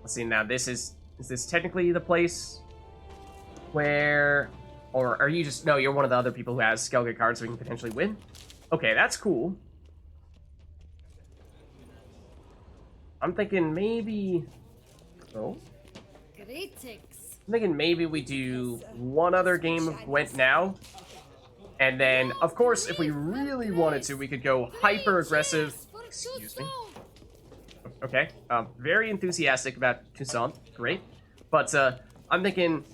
Let's see now. Is this technically the place where, or are you just, no, you're one of the other people who has Skellige cards so we can potentially win? Okay, that's cool. I'm thinking maybe, oh? I'm thinking maybe we do one other game of Gwent now. And then, of course, if we really wanted to, we could go hyper-aggressive. Excuse me. Okay, very enthusiastic about Toussaint. Great. But, I'm thinking,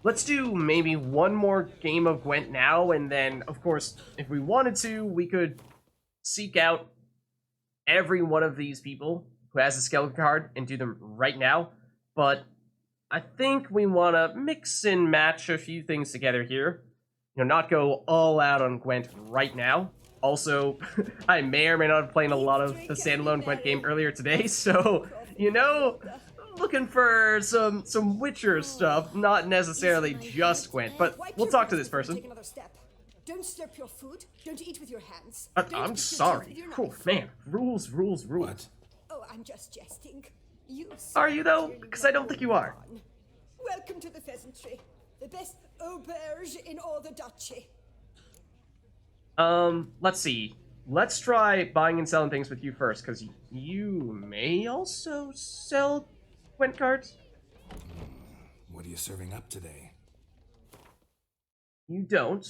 let's do maybe one more game of Gwent now, and then, of course, if we wanted to, we could seek out every one of these people who has a Skellige card and do them right now. But I think we want to mix and match a few things together here. You know, not go all out on Gwent right now. Also, I may or may not have played a lot of the standalone Gwent game earlier today, so, you know, looking for some Witcher stuff, not necessarily just Gwent, but we'll talk to this person. Don't slurp your food. Don't eat with your hands. I'm sorry. Oh, man. Rules. What? Oh, I'm just jesting. Are you, though? Because I don't think you are. Welcome to the pheasantry. The best auberge in all the duchy. Let's see. Let's try buying and selling things with you first, because you may also sell Gwent cards. What are you serving up today? You don't.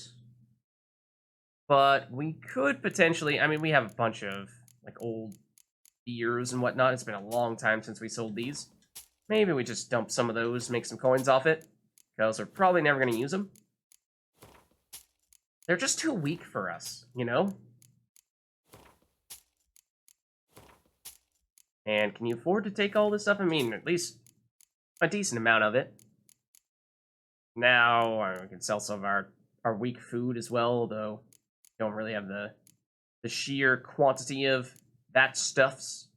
But we could potentially, I mean, we have a bunch of, like, old beers and whatnot. It's been a long time since we sold these. Maybe we just dump some of those, make some coins off it, because we're probably never going to use them. They're just too weak for us, you know? And can you afford to take all this stuff? I mean, at least a decent amount of it. Now, we can sell some of our weak food as well, though don't really have the sheer quantity of that stuffs.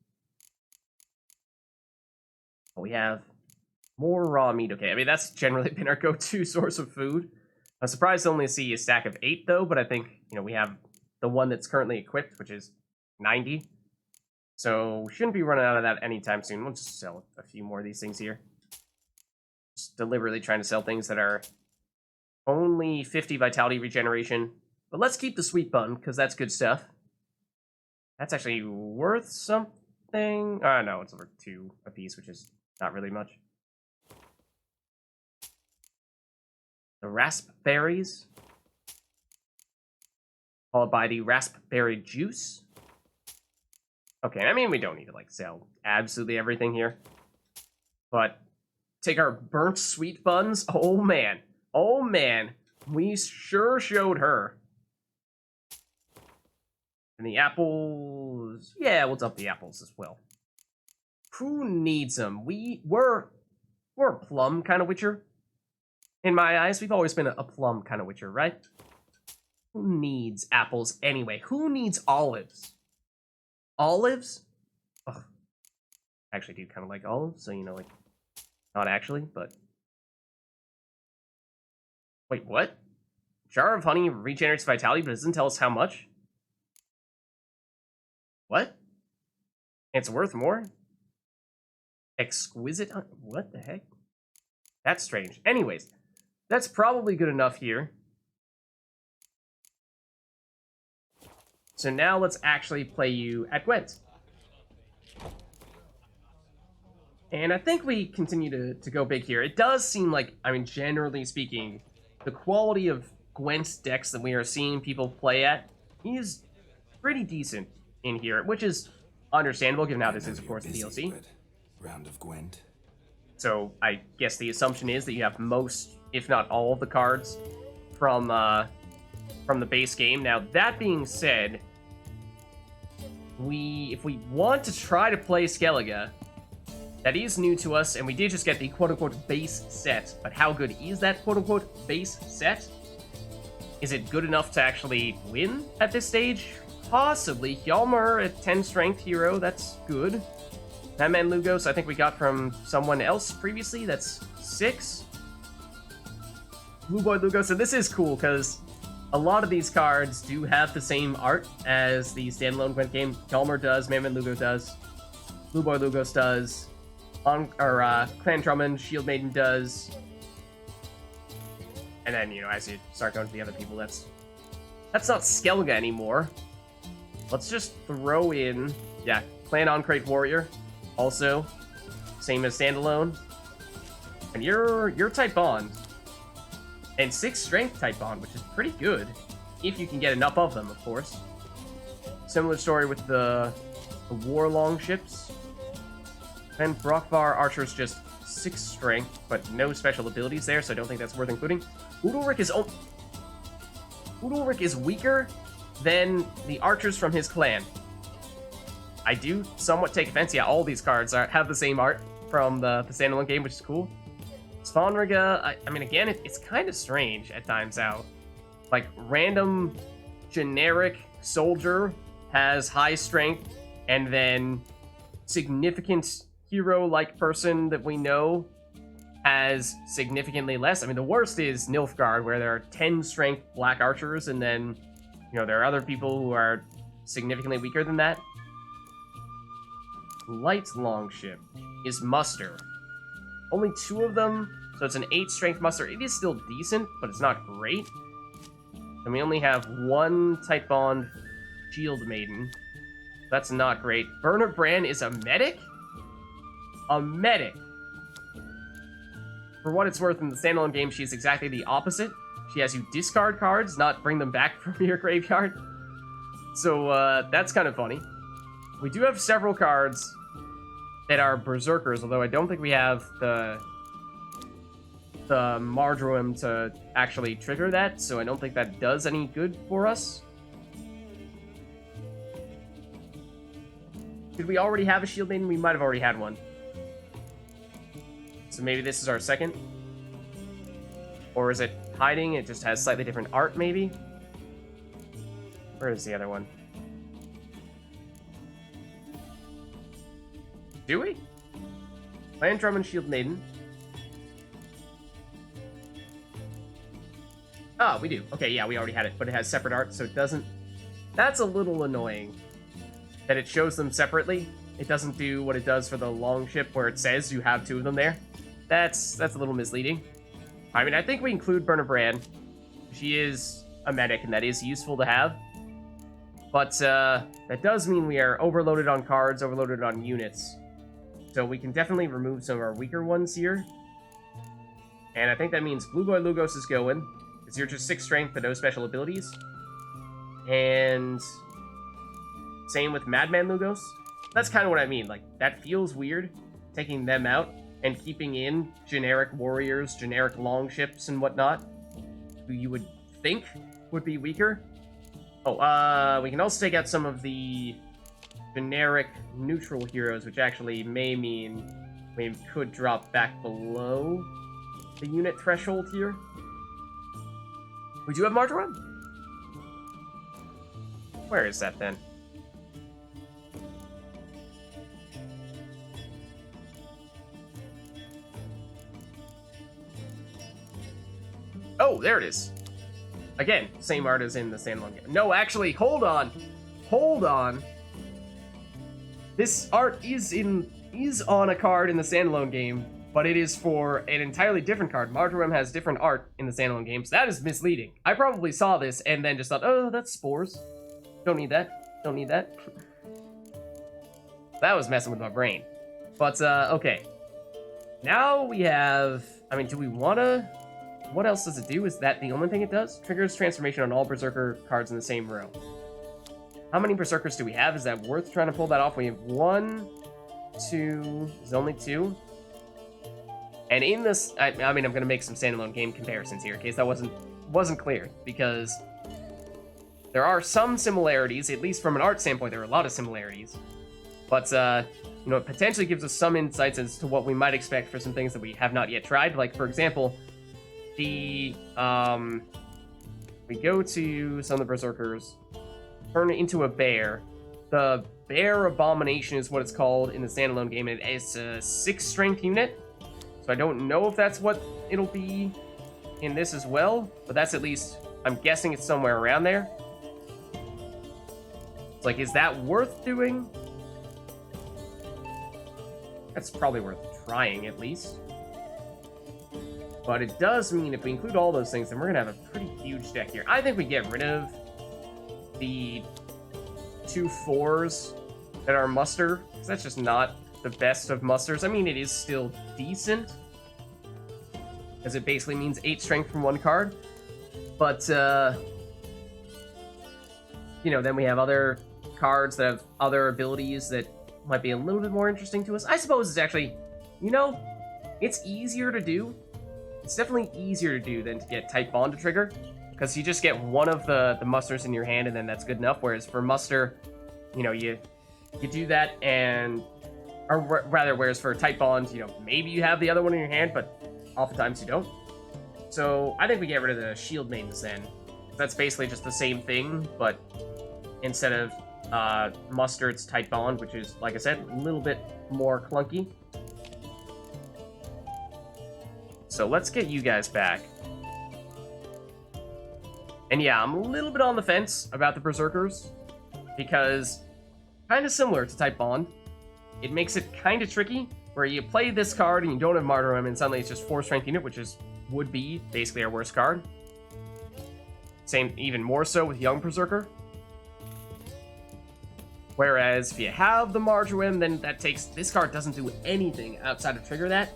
But we have more raw meat. Okay, I mean, that's generally been our go-to source of food. I'm surprised to only see a stack of 8, though, but I think, you know, we have the one that's currently equipped, which is 90. So, we shouldn't be running out of that anytime soon. We'll just sell a few more of these things here. Just deliberately trying to sell things that are only 50 vitality regeneration. But let's keep the sweet bun, because that's good stuff. That's actually worth something. No, it's worth 2 apiece, which is not really much. The raspberries, followed by the raspberry juice. Okay, I mean, we don't need to, like, sell absolutely everything here. But take our burnt sweet buns. Oh, man. Oh, man. We sure showed her. And the apples... Yeah, we'll dump the apples as well. Who needs them? We're a plum kind of witcher. In my eyes, we've always been a plum kind of witcher, right? Who needs apples anyway? Who needs olives? Olives? Ugh. I actually do kind of like olives, so, you know, like, not actually, but... Wait, what? Jar of honey regenerates vitality, but doesn't tell us how much? What? It's worth more? Exquisite honey? What the heck? That's strange. Anyways, that's probably good enough here. So now let's actually play you at Gwent. And I think we continue to go big here. It does seem like, I mean, generally speaking, the quality of Gwent decks that we are seeing people play at is pretty decent in here, which is understandable given how this is, of course, the DLC. Round of Gwent. So I guess the assumption is that you have most, if not all, of the cards from the base game. Now, that being said, if we want to try to play Skellige, that is new to us, and we did just get the quote-unquote base set. But how good is that quote-unquote base set? Is it good enough to actually win at this stage? Possibly. Hjalmar at 10 strength hero, that's good. That man Lugos, I think we got from someone else previously, that's 6. Blue Boy Lugos, and this is cool, because a lot of these cards do have the same art as the standalone Gwent game. Hjalmar does, Man Lugo does, Blue Boy Lugos does. Clan Drummond, Shield Maiden does. And then, you know, as you start going to the other people, that's not Skelga anymore. Let's just throw in, yeah, Clan Oncrate Warrior, also, same as Standalone. And you're type Bond. And 6 Strength type Bond, which is pretty good, if you can get enough of them, of course. Similar story with the War Longships. And Brockvar Archer's just 6 Strength, but no special abilities there, so I don't think that's worth including. Udalric is weaker than the archers from his clan. I do somewhat take offense. Yeah, all these cards have the same art from the standalone game, which is cool. Svanriga, I mean, again, it's kind of strange at times out. Like, random generic soldier has high strength, and then significant hero-like person that we know has significantly less. I mean, the worst is Nilfgaard, where there are 10 strength black archers, and then, you know, there are other people who are significantly weaker than that. Light Longship is muster. Only 2 of them, so it's an 8 strength muster. It is still decent, but it's not great. And we only have 1 type bond Shield Maiden. That's not great. Burner Bran is a medic? A medic. For what it's worth, in the standalone game, she's exactly the opposite. She has you discard cards, not bring them back from your graveyard. So, that's kind of funny. We do have several cards that are Berserkers, although I don't think we have the Marjoram to actually trigger that, so I don't think that does any good for us. Did we already have a Shield Maiden? We might have already had one. So maybe this is our second? Or is it hiding? It just has slightly different art, maybe? Where is the other one? Do we? Clan Drummond Shield Maiden. Oh, we do. Okay, yeah, we already had it, but it has separate art, so it doesn't... That's a little annoying. That it shows them separately. It doesn't do what it does for the Longship, where it says you have 2 of them there. That's a little misleading. I mean, I think we include Burner Bran. She is a medic, and that is useful to have. But that does mean we are overloaded on cards, overloaded on units. So we can definitely remove some of our weaker ones here. And I think that means Blue Boy Lugos is going, because you're just 6 strength but no special abilities. And same with Madman Lugos. That's kind of what I mean. Like, that feels weird, taking them out and keeping in generic warriors, generic longships and whatnot, who you would think would be weaker. Oh, we can also take out some of the generic neutral heroes, which actually may mean we could drop back below the unit threshold here. We do have Marjoram? Where is that then? Oh, there it is. Again, same art as in the standalone game. No, actually, hold on. Hold on. This art is on a card in the standalone game, but it is for an entirely different card. Marjoram has different art in the standalone game, so that is misleading. I probably saw this and then just thought, oh, that's spores. Don't need that. Don't need that. That was messing with my brain. But, okay. Now we have... I mean, do we want to... What else does it do? Is that the only thing it does? Triggers transformation on all Berserker cards in the same row. How many Berserkers do we have? Is that worth trying to pull that off? We have 1, 2... There's only 2. And in this... I mean, I'm going to make some standalone game comparisons here, in case that wasn't clear. Because there are some similarities, at least from an art standpoint, there are a lot of similarities. But, you know, it potentially gives us some insights as to what we might expect for some things that we have not yet tried. Like, for example... we go to some of the Berserkers, turn it into a bear. The Bear Abomination is what it's called in the standalone game, and it's a 6 strength unit. So I don't know if that's what it'll be in this as well, but that's at least, I'm guessing it's somewhere around there. It's like, is that worth doing? That's probably worth trying, at least. But it does mean if we include all those things, then we're going to have a pretty huge deck here. I think we get rid of the 2 4s that are muster, because that's just not the best of musters. I mean, it is still decent, as it basically means 8 strength from 1 card. But, you know, then we have other cards that have other abilities that might be a little bit more interesting to us. I suppose it's actually, you know, it's easier to do. It's definitely easier to do than to get Type Bond to trigger, because you just get one of the musters in your hand and then that's good enough, whereas for muster, you know, you do that and, or rather, whereas for Type Bond, you know, maybe you have the other one in your hand, but oftentimes you don't. So I think we get rid of the Shield Maidens then. That's basically just the same thing, but instead of muster, it's Type Bond, which is, like I said, a little bit more clunky. So let's get you guys back. And yeah, I'm a little bit on the fence about the Berserkers, because kind of similar to Type Bond, it makes it kind of tricky, where you play this card and you don't have Martyrdom, and suddenly it's just 4 strength unit, which would be basically our worst card. Same, even more so with Young Berserker. Whereas if you have the Marjoram, then that takes, this card doesn't do anything outside of trigger that.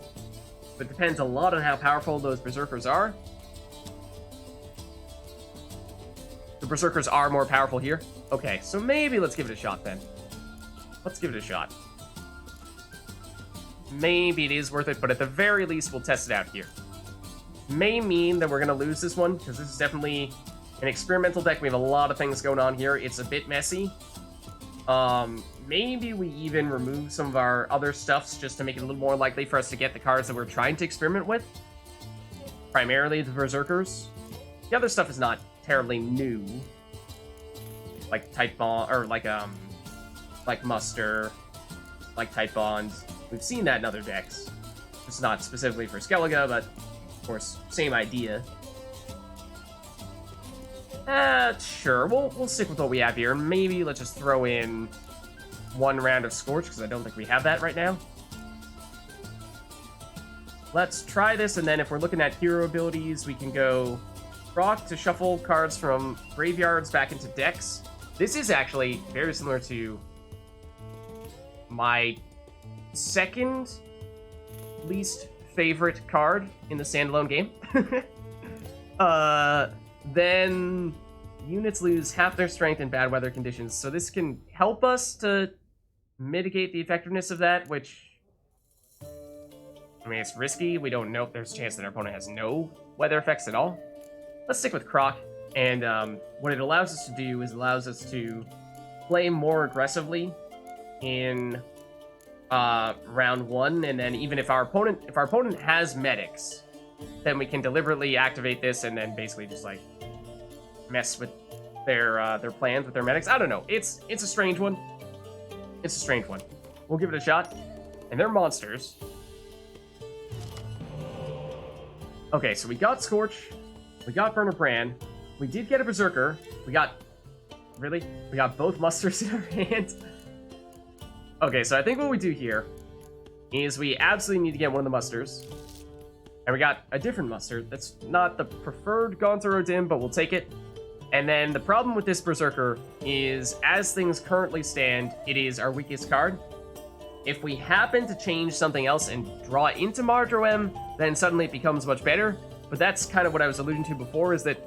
But it depends a lot on how powerful those Berserkers are. The Berserkers are more powerful here. Okay, so maybe let's give it a shot then. Let's give it a shot. Maybe it is worth it, but at the very least, we'll test it out here. May mean that we're going to lose this one, because this is definitely an experimental deck. We have a lot of things going on here. It's a bit messy. Maybe we even remove some of our other stuffs just to make it a little more likely for us to get the cards that we're trying to experiment with. Primarily the Berserkers. The other stuff is not terribly new. Like Type Bond, or like Muster, like Type Bond. We've seen that in other decks. It's not specifically for Skellige, but of course, same idea. Sure, we'll stick with what we have here. Maybe let's just throw in 1 round of Scorch, because I don't think we have that right now. Let's try this, and then if we're looking at hero abilities, we can go Rock to shuffle cards from graveyards back into decks. This is actually very similar to my second least favorite card in the standalone game. Then units lose half their strength in bad weather conditions. So this can help us to mitigate the effectiveness of that, which, I mean, it's risky. We don't know if there's a chance that our opponent has no weather effects at all. Let's stick with Croc. And what it allows us to do is allows us to play more aggressively in round 1, and then even if our opponent has medics, then we can deliberately activate this and then basically just like mess with their plans with their medics. I don't know. It's a strange one. It's a strange one. We'll give it a shot. And they're monsters. Okay, so we got Scorch. We got Burner Brand. We did get a Berserker. We got both Musters in our hand. Okay, so I think what we do here is we absolutely need to get one of the Musters. And we got a different Muster. That's not the preferred Gonzaro Dim, but we'll take it. And then the problem with this Berserker is, as things currently stand, it is our weakest card. If we happen to change something else and draw it into Marjoram, then suddenly it becomes much better. But that's kind of what I was alluding to before, is that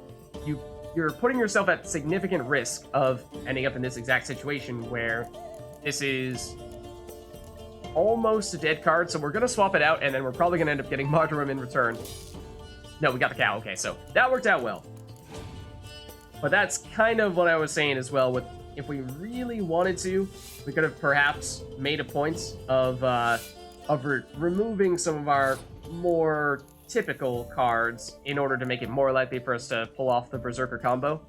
you're putting yourself at significant risk of ending up in this exact situation where this is almost a dead card, so we're going to swap it out, and then we're probably going to end up getting Marjoram in return. No, we got the cow. Okay, so that worked out well. But that's kind of what I was saying as well, with if we really wanted to, we could have perhaps made a point of removing some of our more typical cards in order to make it more likely for us to pull off the Berserker combo.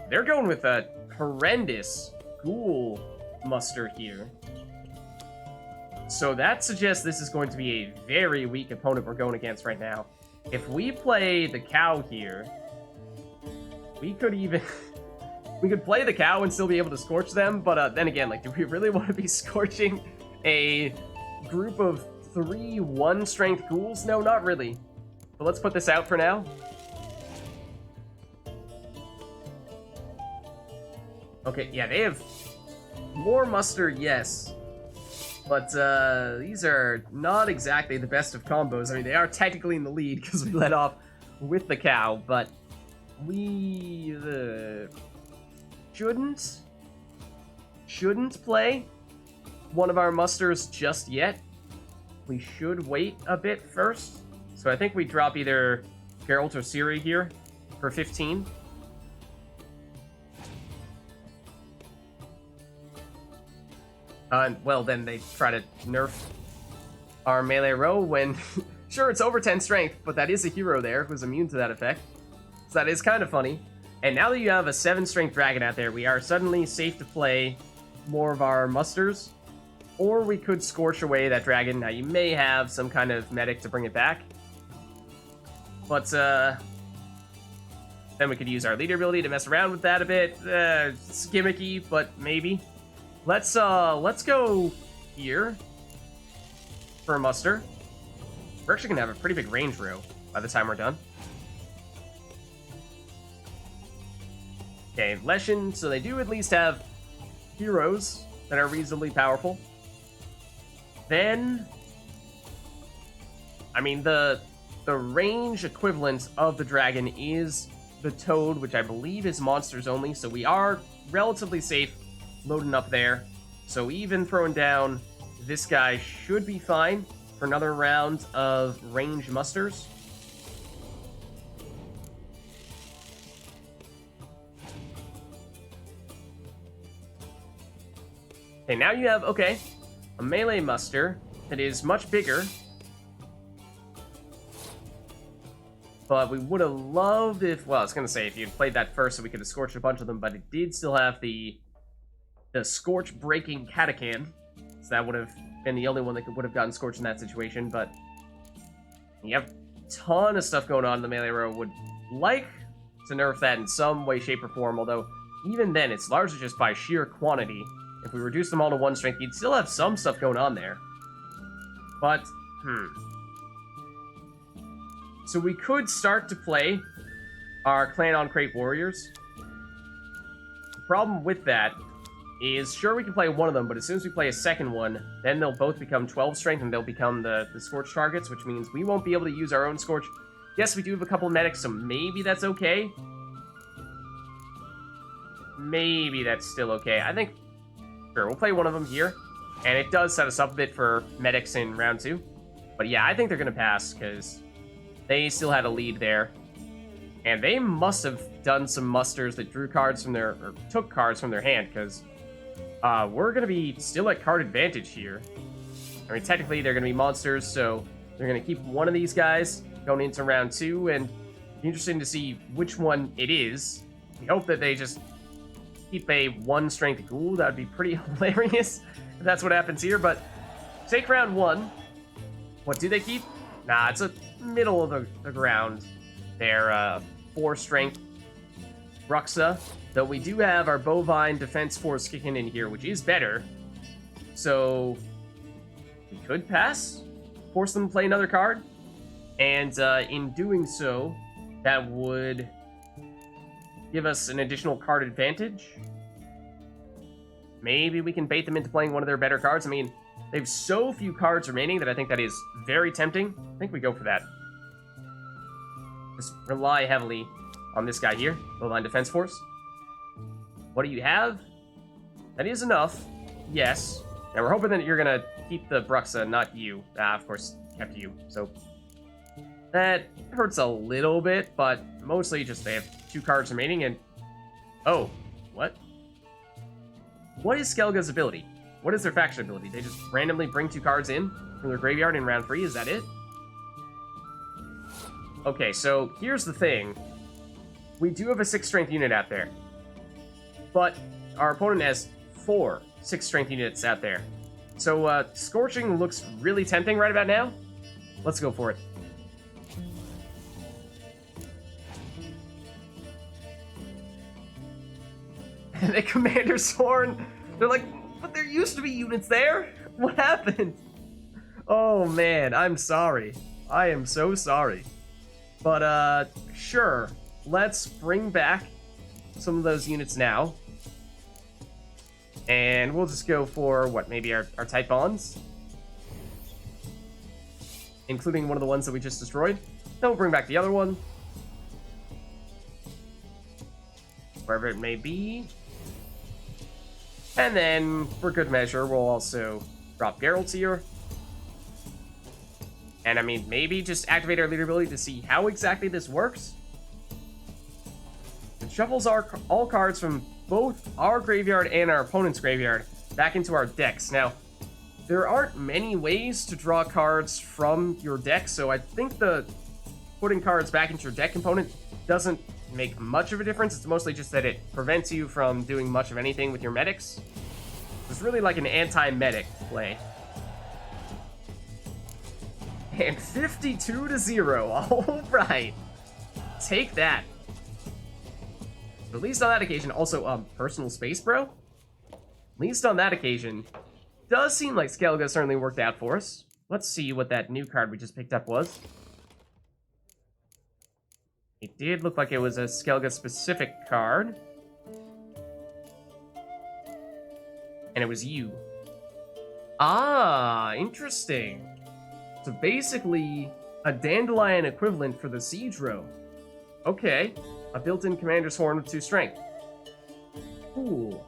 They're going with a horrendous Ghoul Muster here. So that suggests this is going to be a very weak opponent we're going against right now. If we play the cow here, we could even... we could play the cow and still be able to Scorch them, but then again, like, do we really want to be scorching a group of 3 1-strength ghouls? No, not really. But let's put this out for now. Okay, yeah, they have more muster, yes. But these are not exactly the best of combos. I mean, they are technically in the lead because we let off with the cow, but we shouldn't play one of our musters just yet. We should wait a bit first. So I think we drop either Geralt or Ciri here for 15. Well, then they try to nerf our melee row when... Sure, it's over 10 strength, but that is a hero there who's immune to that effect. So that is kind of funny. And now that you have a 7-strength dragon out there, we are suddenly safe to play more of our musters. Or we could scorch away that dragon. Now, you may have some kind of medic to bring it back. But, then we could use our leader ability to mess around with that a bit. It's gimmicky, but maybe. Let's go here for a muster. We're actually gonna have a pretty big range row by the time we're done. Okay, Leshen, so they do at least have heroes that are reasonably powerful. Then, I mean, the range equivalent of the dragon is the toad, which I believe is monsters only, so we are relatively safe loading up there. So even throwing down this guy should be fine for another round of range musters. Okay, now you have, okay, a melee muster that is much bigger. But we would have loved if, well, I was going to say if you'd played that first so we could have scorched a bunch of them, but it did still have the Scorch breaking Catachan. So that would have been the only one that would have gotten scorched in that situation, but you have a ton of stuff going on in the melee row. Would like to nerf that in some way, shape, or form, although even then, it's largely just by sheer quantity. If we reduce them all to 1 strength, you'd still have some stuff going on there. But, so we could start to play our Clan on Crate Warriors. The problem with that is, sure, we can play one of them, but as soon as we play a second one, then they'll both become 12 strength, and they'll become the Scorch targets, which means we won't be able to use our own Scorch. Yes, we do have a couple of medics, so maybe that's okay. Maybe that's still okay. I think, sure, we'll play one of them here, and it does set us up a bit for medics in round 2. But yeah, I think they're going to pass, because they still had a lead there. And they must have done some musters that drew cards from their, or took cards from their hand, because we're going to be still at card advantage here. I mean, technically, they're going to be monsters, so they're going to keep one of these guys going into round 2, and it's interesting to see which one it is. We hope that they just keep a 1-strength ghoul. That would be pretty hilarious if that's what happens here, but take round 1. What do they keep? Nah, it's a middle of the ground. They're 4-strength Bruxa. Though we do have our Bovine Defense Force kicking in here, which is better. So we could pass, force them to play another card. And in doing so, that would give us an additional card advantage. Maybe we can bait them into playing one of their better cards. I mean, they have so few cards remaining that I think that is very tempting. I think we go for that. Just rely heavily on this guy here, Bovine Defense Force. What do you have? That is enough. Yes. Now we're hoping that you're gonna keep the Bruxa, not you. Of course, kept you. So that hurts a little bit, but mostly just they have 2 cards remaining and... Oh, what? What is Skelga's ability? What is their faction ability? They just randomly bring 2 cards in from their graveyard in round 3, is that it? Okay, so here's the thing. We do have a 6-strength unit out there. But our opponent has 4 6-strength units out there. So, Scorching looks really tempting right about now. Let's go for it. And the Commander Sworn, they're like, but there used to be units there? What happened? Oh man, I'm sorry. I am so sorry. But sure. Let's bring back some of those units now. And we'll just go for, what, maybe our type bonds? Including one of the ones that we just destroyed. Then we'll bring back the other one. Wherever it may be. And then, for good measure, we'll also drop Geralt's here. And I mean, maybe just activate our leader ability to see how exactly this works. It shuffles all cards from both our graveyard and our opponent's graveyard back into our decks. Now, there aren't many ways to draw cards from your deck, so I think the putting cards back into your deck component doesn't make much of a difference. It's mostly just that it prevents you from doing much of anything with your medics. It's really like an anti-medic play. And 52-0. All right. Take that. At least on that occasion. Also, personal space, bro? At least on that occasion. Does seem like Skellige certainly worked out for us. Let's see what that new card we just picked up was. It did look like it was a Skellige-specific card. And it was you. Ah, interesting. So basically, a Dandelion equivalent for the Siege Row. Okay. A built-in Commander's Horn with 2 strength. Cool.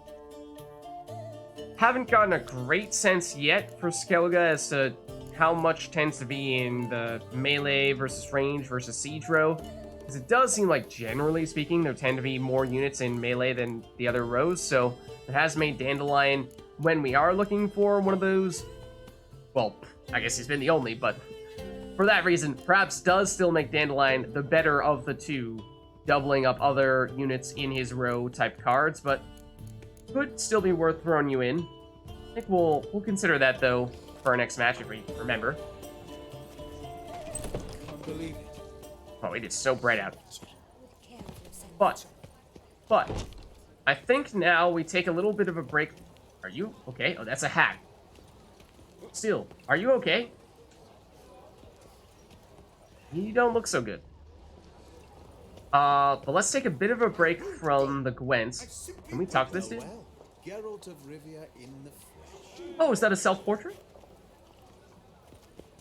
Haven't gotten a great sense yet for Skellige as to how much tends to be in the melee versus range versus Siege Row. Because it does seem like, generally speaking, there tend to be more units in melee than the other rows, so it has made Dandelion, when we are looking for one of those, well, I guess he's been the only, but for that reason, perhaps does still make Dandelion the better of the two, doubling up other units in his row type cards, but could still be worth throwing you in. I think we'll consider that, though, for our next match, if we remember. Can't believe it. Oh, it is so bright out. But, I think now we take a little bit of a break. Are you okay? Oh, that's a hack. Still, are you okay? You don't look so good. But let's take a bit of a break from the Gwent. Can we talk to this dude? Geralt of Rivia in the flesh. Oh, is that a self-portrait?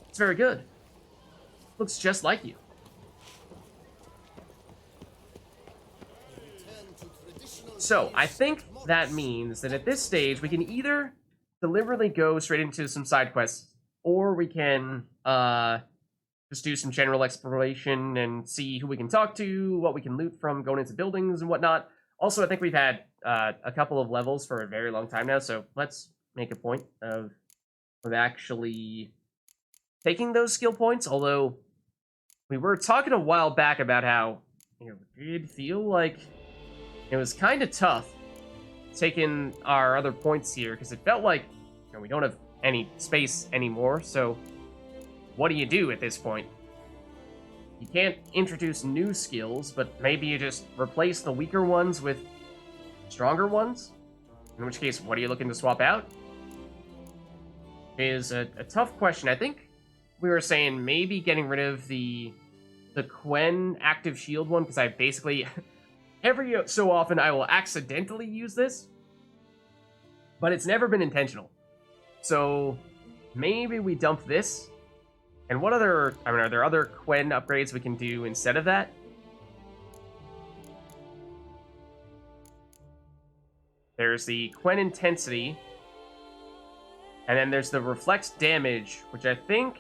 It's very good. Looks just like you. So, I think that means that at this stage, we can either deliberately go straight into some side quests, or we can just do some general exploration and see who we can talk to, what we can loot from going into buildings and whatnot. Also, I think we've had a couple of levels for a very long time now, so let's make a point of actually taking those skill points, although we were talking a while back about how it did feel like it was kind of tough taking our other points here, because it felt like we don't have any space anymore, so what do you do at this point? You can't introduce new skills, but maybe you just replace the weaker ones with stronger ones? In which case, what are you looking to swap out? Is a tough question. I think we were saying maybe getting rid of the Quen active shield one, because I basically... every so often, I will accidentally use this, but it's never been intentional. So, maybe we dump this. And what other... I mean, are there other Quen upgrades we can do instead of that? There's the Quen Intensity. And then there's the Reflex Damage, which I think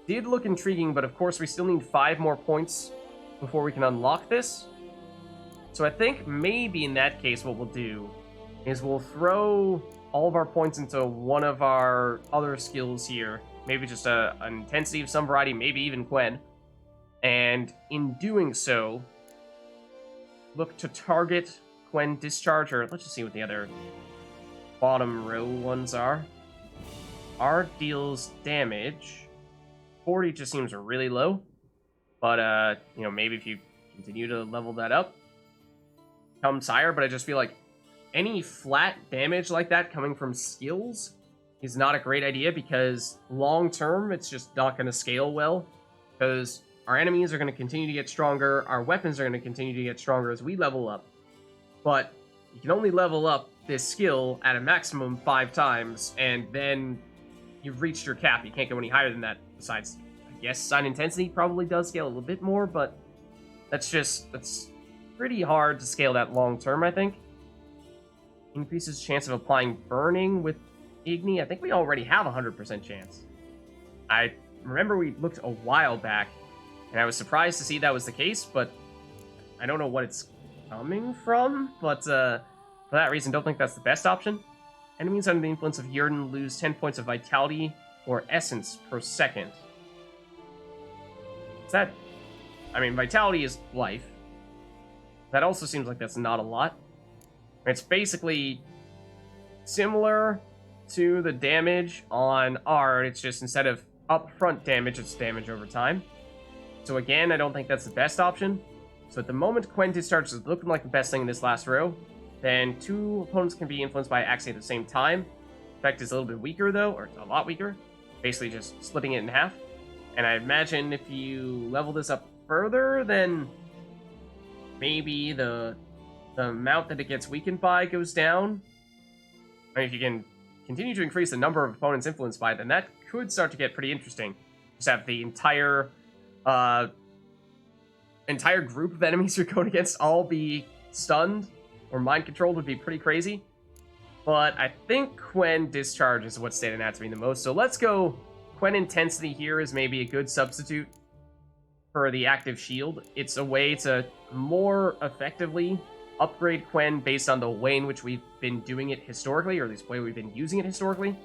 did look intriguing, but of course we still need 5 more points before we can unlock this. So I think maybe in that case what we'll do is we'll throw all of our points into one of our other skills here. Maybe just an intensity of some variety, maybe even Quen. And in doing so, look to target Quen Discharge, or let's just see what the other bottom row ones are. R deals damage. 40 just seems really low. But, maybe if you continue to level that up, comes higher, but I just feel like any flat damage like that coming from skills is not a great idea because long term, it's just not going to scale well. Because our enemies are going to continue to get stronger, our weapons are going to continue to get stronger as we level up. But you can only level up this skill at a maximum 5 times, and then you've reached your cap. You can't go any higher than that. Besides, I guess Sign Intensity probably does scale a little bit more, but that's pretty hard to scale that long term, I think. Increases chance of applying burning with Igni. I think we already have a 100% chance. I remember we looked a while back, and I was surprised to see that was the case, but I don't know what it's coming from, but for that reason, don't think that's the best option. Enemies under the influence of Yrden lose 10 points of vitality or essence per second. Is that... I mean, vitality is life. That also seems like that's not a lot. It's basically similar to the damage on R. It's just instead of upfront damage, it's damage over time. So again, I don't think that's the best option. So at the moment Gwent discharge is looking like the best thing in this last row. Then 2 opponents can be influenced by Axie at the same time. Effect is a little bit weaker though, or a lot weaker. Basically just splitting it in half. And I imagine if you level this up further, then maybe the amount that it gets weakened by goes down. I mean, if you can continue to increase the number of opponents influenced by it, then that could start to get pretty interesting. Just have the entire group of enemies you're going against all be stunned or mind controlled would be pretty crazy. But I think Quen Discharge is what's standing out to me the most. So let's go Quen Intensity here is maybe a good substitute for the active shield. It's a way to more effectively upgrade Quen based on the way in which we've been doing it historically, or at least the way we've been using it historically.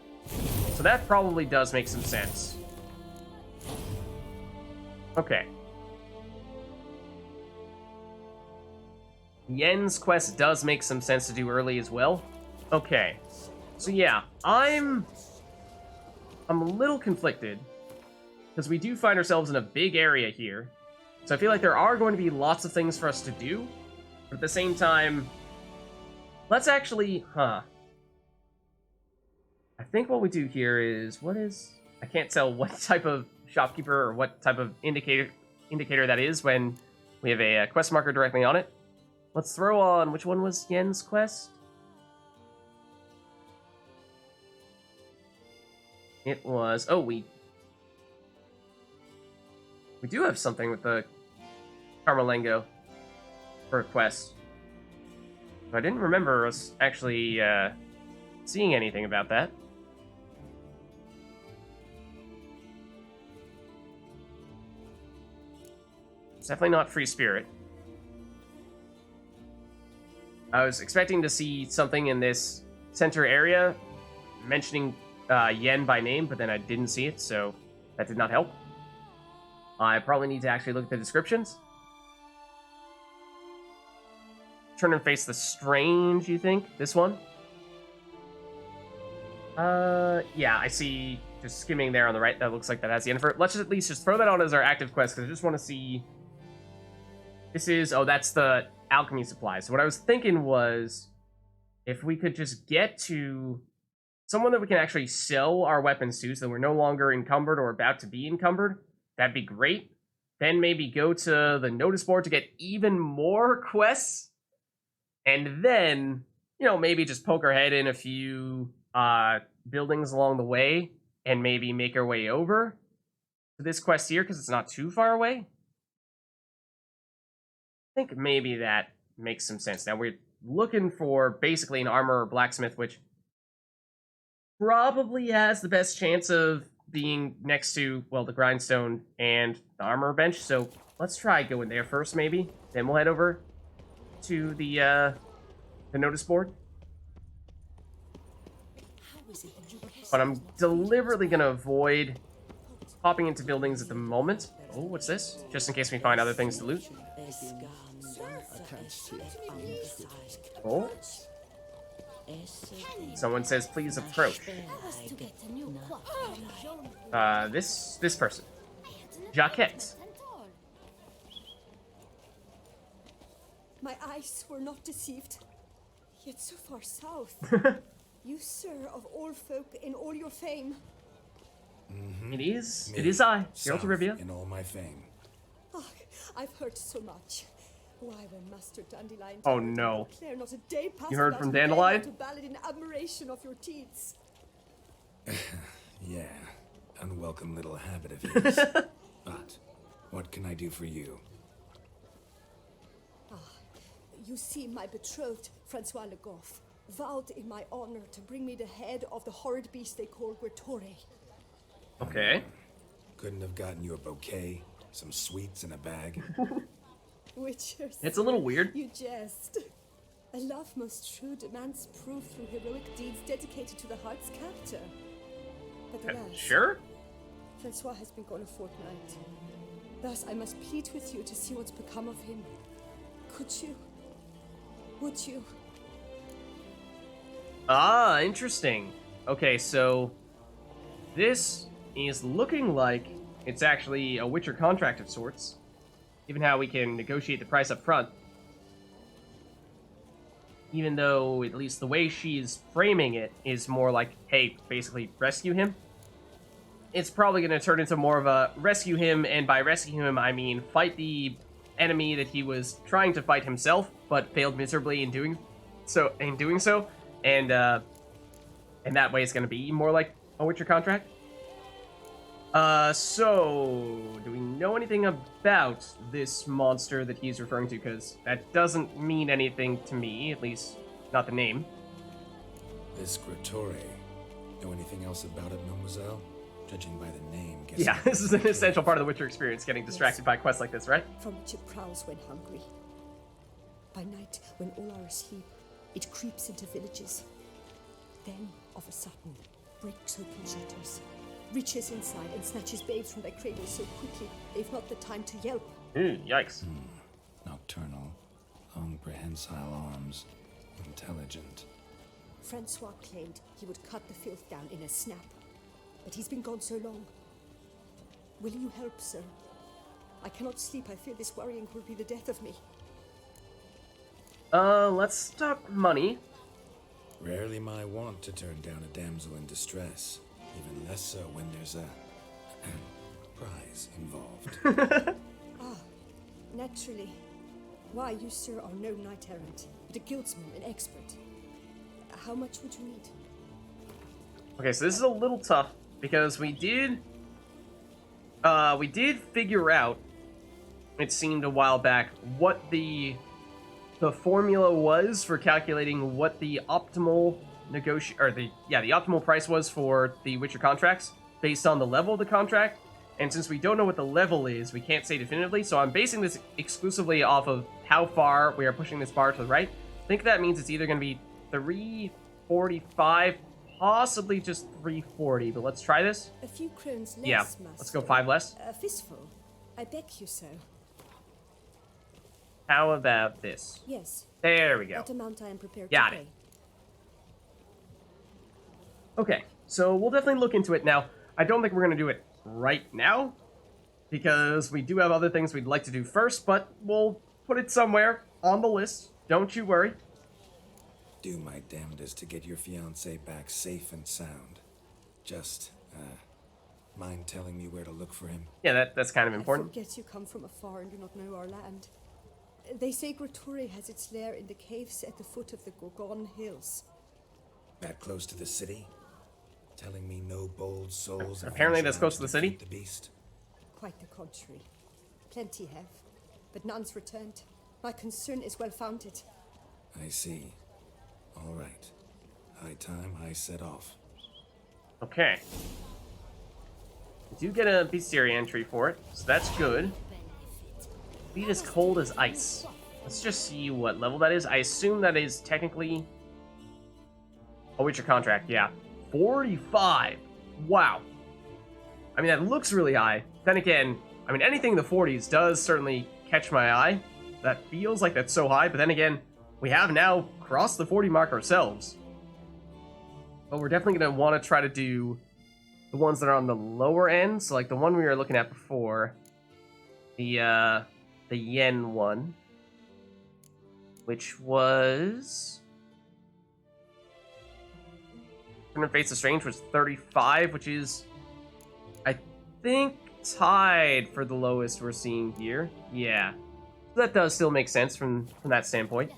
So that probably does make some sense. Okay. Yen's quest does make some sense to do early as well. Okay. So yeah, I'm a little conflicted because we do find ourselves in a big area here. So I feel like there are going to be lots of things for us to do. But at the same time, let's actually, I think what we do here is, I can't tell what type of shopkeeper or what type of indicator that is when we have a quest marker directly on it. Let's throw on, which one was Yen's quest? It was, we do have something with the Carmelengo for a quest. I didn't remember us actually seeing anything about that. It's definitely not Free Spirit. I was expecting to see something in this center area mentioning Yen by name, but then I didn't see it, so that did not help. I probably need to actually look at the descriptions. Turn and face the strange, you think? This one? Yeah, I see just skimming there on the right. That looks like that has the end for it. Let's just at least just throw that on as our active quest, because I just want to see... This is... that's the alchemy supplies. So what I was thinking was, if we could just get to someone that we can actually sell our weapons to, so that we're no longer encumbered or about to be encumbered, that'd be great. Then maybe go to the notice board to get even more quests. And then, maybe just poke our head in a few buildings along the way and maybe make our way over to this quest here because it's not too far away. I think maybe that makes some sense. Now, we're looking for basically an armor or blacksmith, which probably has the best chance of being next to, the grindstone and the armor bench. So let's try going there first, maybe. Then we'll head over to the notice board. But I'm deliberately going to avoid popping into buildings at the moment. Oh, what's this? Just in case we find other things to loot. Oh. Someone says, please approach. This person. Jaquette. My eyes were not deceived. Yet so far south. You, sir, of all folk in all your fame. It is. Me, It is I, South Geralt of Rivia. in all my fame. Oh, I've heard so much. Why, when Master Dandelion Oh, told me no. about Claire, not a day passed You heard without from him laying Dandelion? out a ballad in admiration of your deeds. Yeah, unwelcome little habit of his. But what can I do for you? You see, my betrothed, Francois Le Goff, vowed in my honor to bring me the head of the horrid beast they call Guertore. Okay. Couldn't have gotten you a bouquet, some sweets in a bag. Witchers. It's a little weird. You jest. A love most true demands proof through heroic deeds dedicated to the heart's captor. But alas, Sure? Francois has been gone a fortnight. Thus, I must plead with you to see what's become of him. Could you? Would you? Ah, interesting. Okay, so this is looking like it's actually a Witcher contract of sorts. Given how we can negotiate the price up front. Even though, at least the way she's framing it is more like, hey, basically rescue him. It's probably going to turn into more of a rescue him, and by rescue him, I mean fight the enemy that he was trying to fight himself, but failed miserably in doing so. And that way it's going to be more like a Witcher contract. So do we know anything about this monster that he's referring to? Because that doesn't mean anything to me, at least not the name. This Guertore. Know anything else about it, mademoiselle? Judging by the name, guessing Yeah, this is an essential part of the Witcher experience, getting distracted by quests like this, right? From which it prowls when hungry. By night, when all are asleep, it creeps into villages. Then, of a sudden, breaks open shutters, reaches inside and snatches babes from their cradles so quickly they've not the time to yelp. Yikes. Nocturnal, long prehensile arms, intelligent. Francois claimed he would cut the filth down in a snap, but he's been gone so long. Will you help, sir? I cannot sleep. I fear this worrying will be the death of me. Let's talk money. Rarely my wont to turn down a damsel in distress. Even less so when there's a prize involved. Naturally. Why, you, sir, are no knight-errant, but a guildsman, an expert. How much would you need? Okay, so this is a little tough because we did figure out, it seemed a while back, what the formula was for calculating what the optimal the optimal price was for the Witcher contracts based on the level of the contract. And since we don't know what the level is, we can't say definitively, so I'm basing this exclusively off of how far we are pushing this bar to the right. I think that means it's either going to be 345, possibly just 340, but let's try this. A few crowns less, Yeah, master. let's go 5 less. A fistful. I beg you so. How about this? Yes. There we go. That amount I am prepared Got to it. pay. Okay, so we'll definitely look into it. Now, I don't think we're going to do it right now, because we do have other things we'd like to do first, but we'll put it somewhere on the list. Don't you worry. Do my damnedest to get your fiancé back safe and sound. Just, mind telling me where to look for him? Yeah, that's kind of I important. forget you come from afar and do not know our land. They say Guertore has its lair in the caves at the foot of the Gorgon Hills. That close to the city? Telling me no bold souls. Apparently venture that's out close to the city. defeat The beast. Quite the contrary. Plenty have, but none's returned. My concern is well founded. I see. All right. High time I set off. Okay. We do get a bestiary entry for it, so that's good. Beat as cold as ice. Let's just see what level that is. I assume that is technically a Witcher contract, yeah. 45! Wow. I mean, that looks really high. Then again, I mean, anything in the 40s does certainly catch my eye. That feels like that's so high, but then again, we have now crossed the 40 mark ourselves. But we're definitely going to want to try to do the ones that are on the lower end. So like the one we were looking at before, the yen one, which was Interface of Strange was 35, which is, I think, tied for the lowest we're seeing here. Yeah. That does still make sense from that standpoint.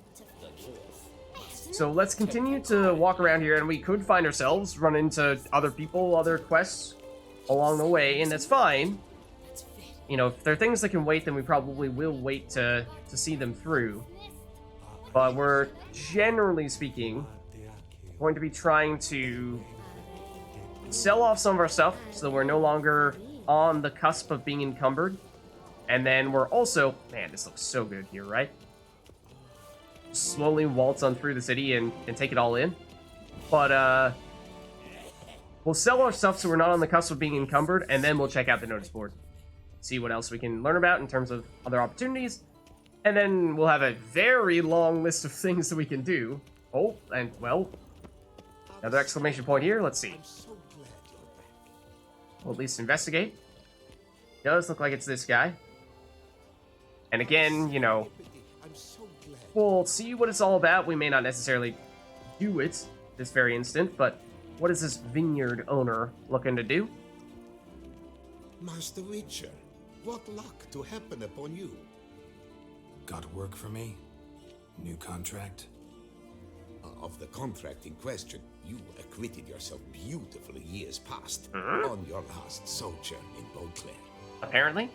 So let's continue to walk around here, and we could find ourselves run into other people, other quests along the way, and that's fine. You know, if there are things that can wait, then we probably will wait to see them through. But we're, generally speaking, going to be trying to sell off some of our stuff so that we're no longer on the cusp of being encumbered. And then we're also... Man, this looks so good here, right? Slowly waltz on through the city and take it all in. But, we'll sell our stuff so we're not on the cusp of being encumbered, and then we'll check out the notice board. See what else we can learn about in terms of other opportunities. And then we'll have a very long list of things that we can do. Oh, and, well... Another exclamation point here. Let's see. We'll at least investigate. Does look like it's this guy. And again, you know, we'll see what it's all about. We may not necessarily do it this very instant, but what is this vineyard owner looking to do? Master Witcher, what luck to happen upon you. Got work for me? New contract? Of the contract in question, you acquitted yourself beautifully years past on your last sojourn in Beauclair. Apparently.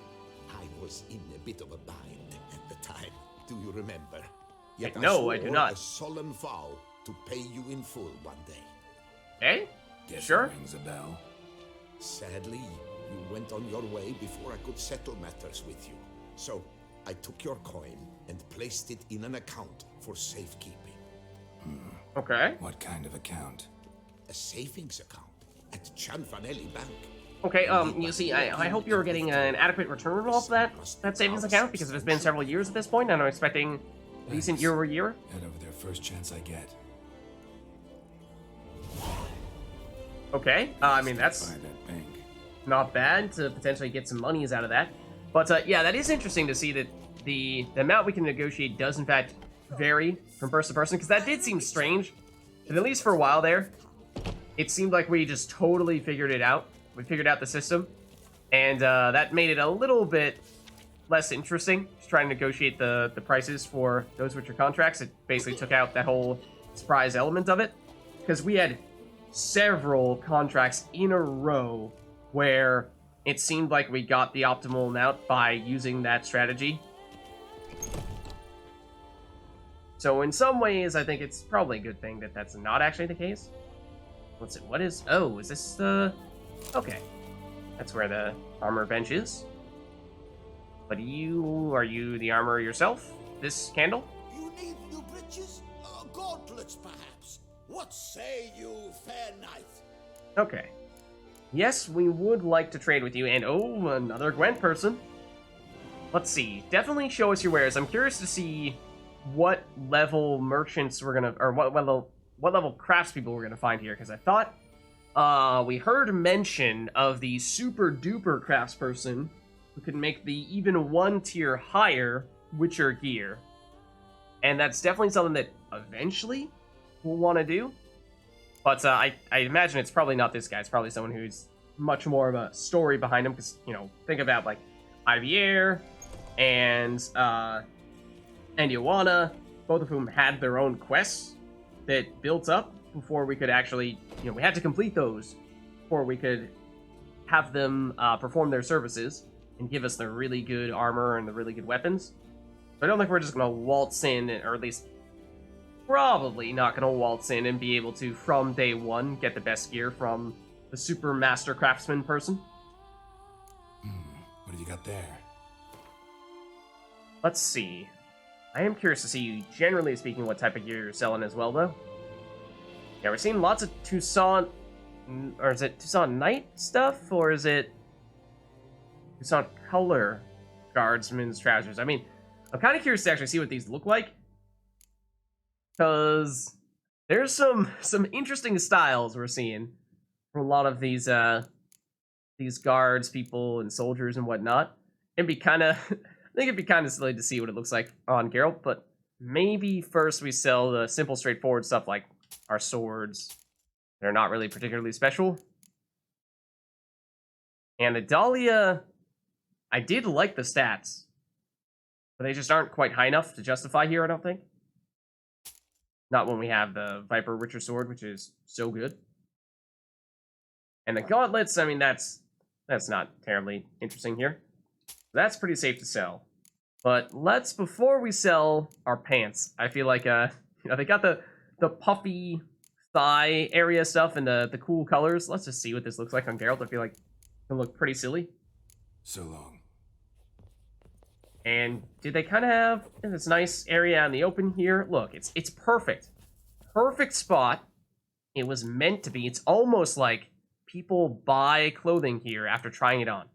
I was in a bit of a bind at the time. Do you remember? Yet No, I do swore not. A solemn vow to pay you in full one day. Hey? Guess Sure. it rings a bell. Sadly, you went on your way before I could settle matters with you. So, I took your coin and placed it in an account for safekeeping. Okay. What kind of account? A savings account at Chanfanelli Bank. Okay, you see, I hope you're getting an adequate return off that savings account, because it has been several years at this point, and I'm expecting a decent year-over-year. Head over there first chance I get. Okay, I mean, that's By that bank. not bad to potentially get some monies out of that. But, yeah, that is interesting to see that the amount we can negotiate does, in fact, vary from person to person, because that did seem strange. And at least for a while there, it seemed like we just totally figured it out. We figured out the system, and that made it a little bit less interesting, just trying to negotiate the prices for those Witcher contracts. It basically took out that whole surprise element of it, because we had several contracts in a row where it seemed like we got the optimal amount by using that strategy. So in some ways, I think it's probably a good thing that that's not actually the case. Let's see, what is... Oh, is this the... Okay. That's where the armor bench is. But are you the armorer yourself? This candle? You need new breeches? Gauntlets, perhaps? What say you, fair knight? Okay. Yes, we would like to trade with you, and oh, another Gwent person. Let's see. Definitely show us your wares. I'm curious to see what level merchants we're gonna, or what level craftspeople we're gonna find here, because I thought we heard mention of the super duper craftsperson who can make the even one tier higher Witcher gear, and that's definitely something that eventually we'll want to do. But I imagine it's probably not this guy. It's probably someone who's much more of a story behind him, because, you know, think about like Ivier and Joanna, both of whom had their own quests that built up before we could actually, you know, we had to complete those before we could have them perform their services and give us the really good armor and the really good weapons. So I don't think we're just going to waltz in, or at least probably not going to waltz in and be able to, from day one, get the best gear from the super master craftsman person. What do you got there? Let's see. I am curious to see, generally speaking, what type of gear you're selling as well, though. Yeah, we're seeing lots of Toussaint, or is it Toussaint Knight stuff, or is it Toussaint Color Guardsman's trousers? I mean, I'm kind of curious to actually see what these look like, because there's some interesting styles we're seeing from a lot of these guards, people, and soldiers and whatnot. It'd be kind of, I think it'd be kind of silly to see what it looks like on Geralt, but maybe first we sell the simple, straightforward stuff like our swords They're not really particularly special. And the Dahlia, I did like the stats, but they just aren't quite high enough to justify here, I don't think. Not when we have the Viper Richer Sword, which is so good. And the gauntlets, I mean, that's not terribly interesting here. That's pretty safe to sell. But let's, before we sell our pants, I feel like, you know, they got the puffy thigh area stuff and the cool colors. Let's just see what this looks like on Geralt. I feel like it'll look pretty silly. So long. And did they kind of have this nice area in the open here? Look, it's perfect. Perfect spot. It was meant to be. It's almost like people buy clothing here after trying it on.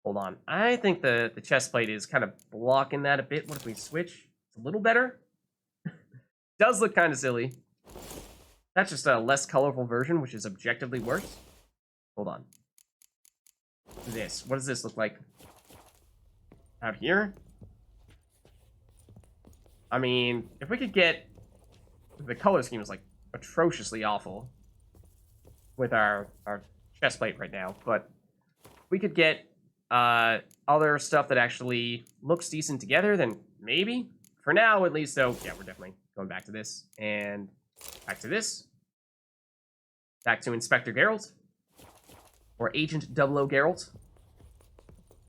Hold on. I think the chest plate is kind of blocking that a bit. What if we switch? It's a little better. Does look kind of silly. That's just a less colorful version, which is objectively worse. Hold on. This. What does this look like? Out here? I mean, if we could get... The color scheme is, like, atrociously awful with our chest plate right now, but we could get other stuff that actually looks decent together, then maybe. For now, at least, though, yeah, we're definitely going back to this, and back to this. Back to Inspector Geralt. Or Agent 00 Geralt.